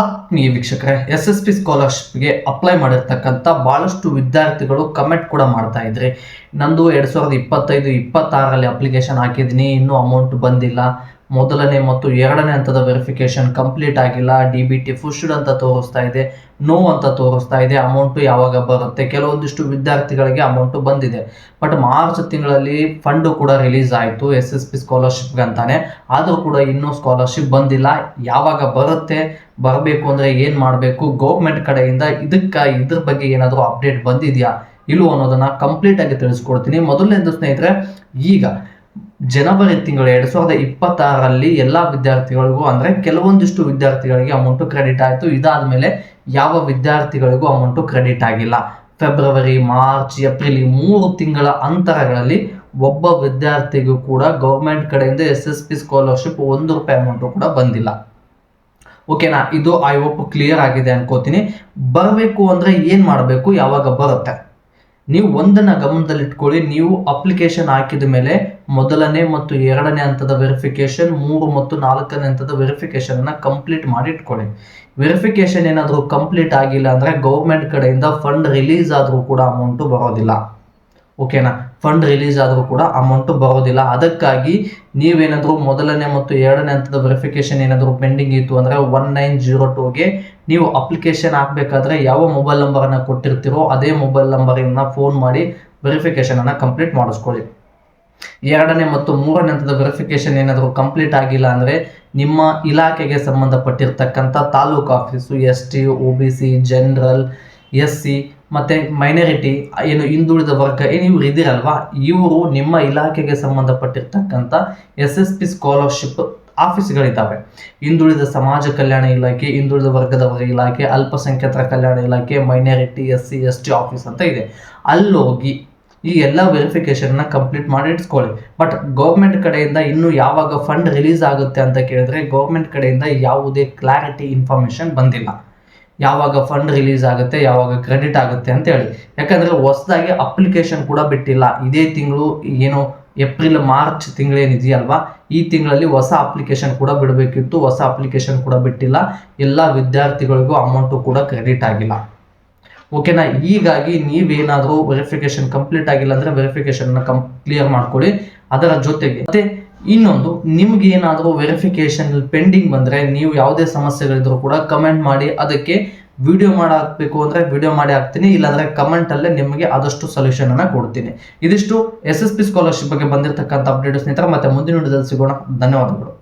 ಆತ್ಮೀಯ ವೀಕ್ಷಕರೇ, SSP ಸ್ಕಾಲರ್ಶಿಪ್ಗೆ apply ಮಾಡಿರ್ತಕ್ಕಂಥ ಭಾಳಷ್ಟು ವಿದ್ಯಾರ್ಥಿಗಳು ಕಮೆಂಟ್ ಕೂಡ ಮಾಡ್ತಾ ಇದ್ರಿ. ನಂದು 2025-26ರಲ್ಲಿ ಅಪ್ಲಿಕೇಶನ್ ಹಾಕಿದ್ದೀನಿ, ಇನ್ನೂ ಅಮೌಂಟ್ ಬಂದಿಲ್ಲ. ಮೊದಲನೇ ಮತ್ತು ಎರಡನೇ ಹಂತದ ವೆರಿಫಿಕೇಶನ್ ಕಂಪ್ಲೀಟ್ ಆಗಿಲ್ಲ. DBT ಪುಷ್ಡ್ ಅಂತ ತೋರಿಸ್ತಾ ಇದೆ, ನೋ ಅಂತ ತೋರಿಸ್ತಾ ಇದೆ. ಅಮೌಂಟು ಯಾವಾಗ ಬರುತ್ತೆ? ಕೆಲವೊಂದಿಷ್ಟು ವಿದ್ಯಾರ್ಥಿಗಳಿಗೆ ಅಮೌಂಟು ಬಂದಿದೆ, ಬಟ್ ಮಾರ್ಚ್ ತಿಂಗಳಲ್ಲಿ ಫಂಡು ಕೂಡ ರಿಲೀಸ್ ಆಯಿತು SSP ಸ್ಕಾಲರ್ಶಿಪ್ಗೆ ಅಂತಾನೆ. ಆದರೂ ಕೂಡ ಇನ್ನೂ ಸ್ಕಾಲರ್ಶಿಪ್ ಬಂದಿಲ್ಲ. ಯಾವಾಗ ಬರುತ್ತೆ, ಬರಬೇಕು ಅಂದರೆ ಏನು ಮಾಡಬೇಕು, ಗೌರ್ಮೆಂಟ್ ಕಡೆಯಿಂದ ಇದ್ರ ಬಗ್ಗೆ ಏನಾದರೂ ಅಪ್ಡೇಟ್ ಬಂದಿದೆಯಾ ಇಲ್ಲವೋ ಅನ್ನೋದನ್ನು ಕಂಪ್ಲೀಟಾಗಿ ತಿಳಿಸ್ಕೊಡ್ತೀನಿ. ಮೊದಲನೇದು ಸ್ನೇಹಿತರೆ, ಈಗ ಜನವರಿ ತಿಂಗಳು 2026ರಲ್ಲಿ ಎಲ್ಲ ವಿದ್ಯಾರ್ಥಿಗಳಿಗೂ ಅಂದರೆ ಕೆಲವೊಂದಿಷ್ಟು ವಿದ್ಯಾರ್ಥಿಗಳಿಗೆ ಅಮೌಂಟು ಕ್ರೆಡಿಟ್ ಆಯಿತು. ಇದಾದ ಮೇಲೆ ಯಾವ ವಿದ್ಯಾರ್ಥಿಗಳಿಗೂ ಅಮೌಂಟು ಕ್ರೆಡಿಟ್ ಆಗಿಲ್ಲ. ಫೆಬ್ರವರಿ, ಮಾರ್ಚ್, ಏಪ್ರಿಲ್ ಈ 3 ತಿಂಗಳ ಅಂತರಗಳಲ್ಲಿ ಒಬ್ಬ ವಿದ್ಯಾರ್ಥಿಗೂ ಕೂಡ ಗೌರ್ಮೆಂಟ್ ಕಡೆಯಿಂದ SSP ಸ್ಕಾಲರ್ಶಿಪ್ ₹1 ಅಮೌಂಟು ಕೂಡ ಬಂದಿಲ್ಲ. ಓಕೆನಾ? ಇದು ಐ ಹೋಪ್ ಕ್ಲಿಯರ್ ಆಗಿದೆ ಅನ್ಕೋತೀನಿ. ಬರಬೇಕು ಅಂದರೆ ಏನು ಮಾಡಬೇಕು, ಯಾವಾಗ ಬರುತ್ತೆ? ನೀವು ಒಂದನ್ನು ಗಮನದಲ್ಲಿಟ್ಕೊಳ್ಳಿ. ನೀವು ಅಪ್ಲಿಕೇಶನ್ ಹಾಕಿದ ಮೇಲೆ ಮೊದಲನೇ ಮತ್ತು ಎರಡನೇ ಹಂತದ ವೆರಿಫಿಕೇಶನ್, 3 ಮತ್ತು 4ನೇ ಹಂತದ ವೆರಿಫಿಕೇಶನ್ ಕಂಪ್ಲೀಟ್ ಮಾಡಿ ಇಟ್ಕೊಳ್ಳಿ. ವೆರಿಫಿಕೇಶನ್ ಏನಾದರೂ ಕಂಪ್ಲೀಟ್ ಆಗಿಲ್ಲ ಅಂದರೆ ಗೌರ್ಮೆಂಟ್ ಕಡೆಯಿಂದ ಫಂಡ್ ರಿಲೀಸ್ ಆದರೂ ಕೂಡ ಅಮೌಂಟು ಬರೋದಿಲ್ಲ. ಓಕೆನಾ? ಫಂಡ್ ರಿಲೀಸ್ ಆದರೂ ಕೂಡ ಅಮೌಂಟು ಬರೋದಿಲ್ಲ. ಅದಕ್ಕಾಗಿ ನೀವೇನಾದರೂ ಮೊದಲನೇ ಮತ್ತು ಎರಡನೇ ಹಂತದ ವೆರಿಫಿಕೇಶನ್ ಏನಾದರೂ ಪೆಂಡಿಂಗ್ ಇತ್ತು ಅಂದರೆ 1902ಗೆ ನೀವು ಅಪ್ಲಿಕೇಶನ್ ಹಾಕಬೇಕಾದ್ರೆ ಯಾವ ಮೊಬೈಲ್ ನಂಬರನ್ನು ಕೊಟ್ಟಿರ್ತೀರೋ ಅದೇ ಮೊಬೈಲ್ ನಂಬರಿಂದ ಫೋನ್ ಮಾಡಿ ವೆರಿಫಿಕೇಶನನ್ನು ಕಂಪ್ಲೀಟ್ ಮಾಡಿಸ್ಕೊಳ್ಳಿ. ಎರಡನೇ ಮತ್ತು ಮೂರನೇ ಹಂತದ ವೆರಿಫಿಕೇಶನ್ ಏನಾದರೂ ಕಂಪ್ಲೀಟ್ ಆಗಿಲ್ಲ ಅಂದರೆ ನಿಮ್ಮ ಇಲಾಖೆಗೆ ಸಂಬಂಧಪಟ್ಟಿರ್ತಕ್ಕಂಥ taluk office, ST, OBC, general, SC ಮತ್ತು ಮೈನಾರಿಟಿ ಏನು ಹಿಂದುಳಿದ ವರ್ಗ ಇವ್ರು ಇದ್ದೀರಲ್ವಾ, ಇವರು ನಿಮ್ಮ ಇಲಾಖೆಗೆ ಸಂಬಂಧಪಟ್ಟಿರ್ತಕ್ಕಂಥ SSP ಸ್ಕಾಲರ್ಶಿಪ್ ಆಫೀಸ್ಗಳಿದ್ದಾವೆ. ಹಿಂದುಳಿದ ಸಮಾಜ ಕಲ್ಯಾಣ ಇಲಾಖೆ, ಹಿಂದುಳಿದ ವರ್ಗದವರ ಇಲಾಖೆ, ಅಲ್ಪಸಂಖ್ಯಾತರ ಕಲ್ಯಾಣ ಇಲಾಖೆ, ಮೈನಾರಿಟಿ, SC, ST ಆಫೀಸ್ ಅಂತ ಇದೆ. ಅಲ್ಲೋಗಿ ಈ ಎಲ್ಲ ವೆರಿಫಿಕೇಶನ್ನ ಕಂಪ್ಲೀಟ್ ಮಾಡಿ ಇಟ್ಸ್ಕೊಳ್ಳಿ. ಬಟ್ ಗೌರ್ಮೆಂಟ್ ಕಡೆಯಿಂದ ಇನ್ನೂ ಯಾವಾಗ ಫಂಡ್ ರಿಲೀಸ್ ಆಗುತ್ತೆ ಅಂತ ಕೇಳಿದ್ರೆ ಗೌರ್ಮೆಂಟ್ ಕಡೆಯಿಂದ ಯಾವುದೇ ಕ್ಲಾರಿಟಿ ಇನ್ಫಾರ್ಮೇಷನ್ ಬಂದಿಲ್ಲ. ಯಾವಾಗ ಫಂಡ್ ರಿಲೀಸ್ ಆಗುತ್ತೆ, ಯಾವಾಗ ಕ್ರೆಡಿಟ್ ಆಗುತ್ತೆ ಅಂತ ಹೇಳಿ. ಯಾಕಂದರೆ ಹೊಸದಾಗಿ ಅಪ್ಲಿಕೇಶನ್ ಕೂಡ ಬಿಟ್ಟಿಲ್ಲ. ಇದೇ ತಿಂಗಳು ಏನು ಏಪ್ರಿಲ್ ಮಾರ್ಚ್ ತಿಂಗಳೇನಿದೆಯಲ್ವಾ, ಈ ತಿಂಗಳಲ್ಲಿ ಹೊಸ ಅಪ್ಲಿಕೇಶನ್ ಕೂಡ ಬಿಡಬೇಕಿತ್ತು. ಹೊಸ ಅಪ್ಲಿಕೇಶನ್ ಕೂಡ ಬಿಟ್ಟಿಲ್ಲ. ಎಲ್ಲ ವಿದ್ಯಾರ್ಥಿಗಳಿಗೂ ಅಮೌಂಟು ಕೂಡ ಕ್ರೆಡಿಟ್ ಆಗಿಲ್ಲ. ಓಕೆನಾ? ಹೀಗಾಗಿ ನೀವೇನಾದರೂ ವೆರಿಫಿಕೇಶನ್ ಕಂಪ್ಲೀಟ್ ಆಗಿಲ್ಲ ಅಂದರೆ ವೆರಿಫಿಕೇಶನ್ನ ಕ್ಲಿಯರ್ ಮಾಡ್ಕೊಳ್ಳಿ. ಅದರ ಜೊತೆಗೆ ಮತ್ತೆ ಇನ್ನೊಂದು, ನಿಮ್ಗೆ ಏನಾದರೂ ವೆರಿಫಿಕೇಶನ್ ಪೆಂಡಿಂಗ್ ಬಂದರೆ, ನೀವು ಯಾವುದೇ ಸಮಸ್ಯೆಗಳಿದ್ರೂ ಕೂಡ ಕಮೆಂಟ್ ಮಾಡಿ. ಅದಕ್ಕೆ ವಿಡಿಯೋ ಮಾಡಿ ಹಾಕಬೇಕು ಅಂದರೆ ವಿಡಿಯೋ ಮಾಡಿ ಹಾಕ್ತೀನಿ, ಇಲ್ಲಾಂದರೆ ಕಮೆಂಟಲ್ಲೇ ನಿಮಗೆ ಆದಷ್ಟು ಸೊಲ್ಯೂಷನನ್ನು ಕೊಡ್ತೀನಿ. ಇದಿಷ್ಟು SSP ಸ್ಕಾಲರ್ಶಿಪ್ ಬಗ್ಗೆ ಬಂದಿರತಕ್ಕಂಥ ಅಪ್ಡೇಟ್ ಸ್ನೇಹಿತರೆ. ಮತ್ತೆ ಮುಂದಿನ ವಿಡಿಯೋದಲ್ಲಿ ಸಿಗೋಣ. ಧನ್ಯವಾದಗಳು.